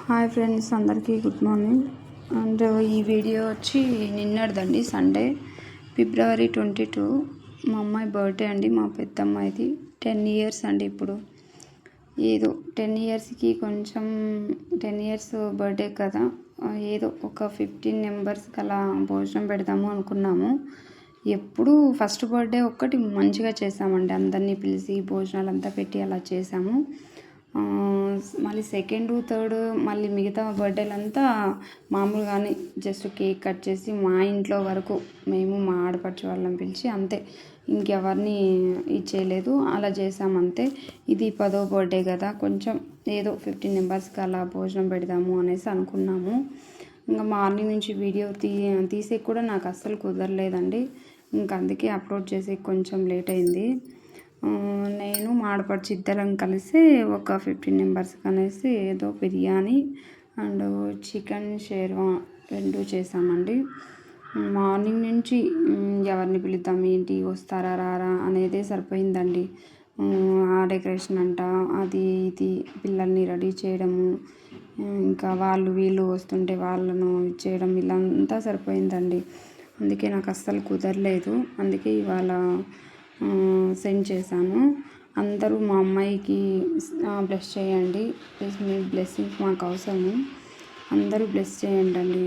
Hi friends, అందరికీ good morning. And ఈ video వచ్చి నిన్నటిదండి, సండే February 22. మా అమ్మాయి బర్త్డే అండి, మా పెద్దమ్మాయిది. 10 years అండి. ఇప్పుడు ఏదో 10 yearsకి కొంచెం 10 years బర్త్డే కదా, ఏదో ఒక 15 members అలా భోజనం పెడదాము అనుకున్నాము. ఎప్పుడు ఫస్ట్ బర్త్డే ఒక్కటి మంచిగా చేసామండి, అందరినీ పిలిచి భోజనాలంతా పెట్టి అలా చేసాము. మళ్ళీ సెకండ్, థర్డ్, మళ్ళీ మిగతా బర్త్డేలంతా మామూలుగానే జస్ట్ కేక్ కట్ చేసి మా ఇంట్లో వరకు మేము మా ఆడపడుచు వాళ్ళని పిలిచి అంతే, ఇంకెవరిని ఇచ్చేయలేదు, అలా చేసామంతే. ఇది 10వ బర్త్డే కదా, కొంచెం ఏదో 15 members అలా భోజనం పెడదాము అనేసి అనుకున్నాము. ఇంకా మార్నింగ్ నుంచి వీడియో తీసే కూడా నాకు అస్సలు కుదరలేదండి. ఇంకా అందుకే అప్లోడ్ చేసే కొంచెం లేట్ అయింది. నేను మా ఆడపడుచు ఇద్దరం కలిసి ఒక 15 members అనేసి ఏదో బిర్యానీ అండ్ చికెన్ షేర్వా 2 చేసామండి. మార్నింగ్ నుంచి ఎవరిని పిలుద్దాం, ఏంటి, వస్తారా రారా అనేదే సరిపోయిందండి. ఆ డెకరేషన్ అంట, అది ఇది, పిల్లల్ని రెడీ చేయడము, ఇంకా వాళ్ళు వీళ్ళు వస్తుంటే వాళ్ళను చేయడం, ఇలా అంతా సరిపోయిందండి. అందుకే నాకు అస్సలు కుదరలేదు. అందుకే ఇవాళ సెండ్ చేశాను. అందరూ మా అమ్మాయికి బ్లెస్ చేయండి, ప్లీజ్. మీ బ్లెస్సింగ్స్ మాకు అవసరము, అందరూ బ్లెస్ చేయండి అండి.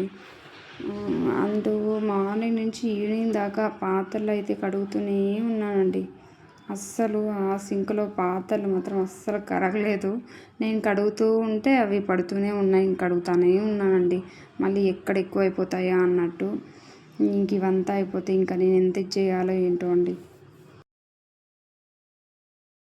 అండ్ మార్నింగ్ నుంచి ఈవినింగ్ దాకా పాత్రలు అయితే కడుగుతూనే ఉన్నానండి. అస్సలు ఆ సింక్లో పాత్రలు మాత్రం అస్సలు కరగలేదు. నేను కడుగుతూ ఉంటే అవి పడుతూనే ఉన్నాయి, కడుగుతూనే ఉన్నానండి. మళ్ళీ ఎక్కడ ఎక్కువ అయిపోతాయా అన్నట్టు. ఇంక ఇవంతా అయిపోతే ఇంకా నేను ఎంత చేయాలో ఏంటో అండి.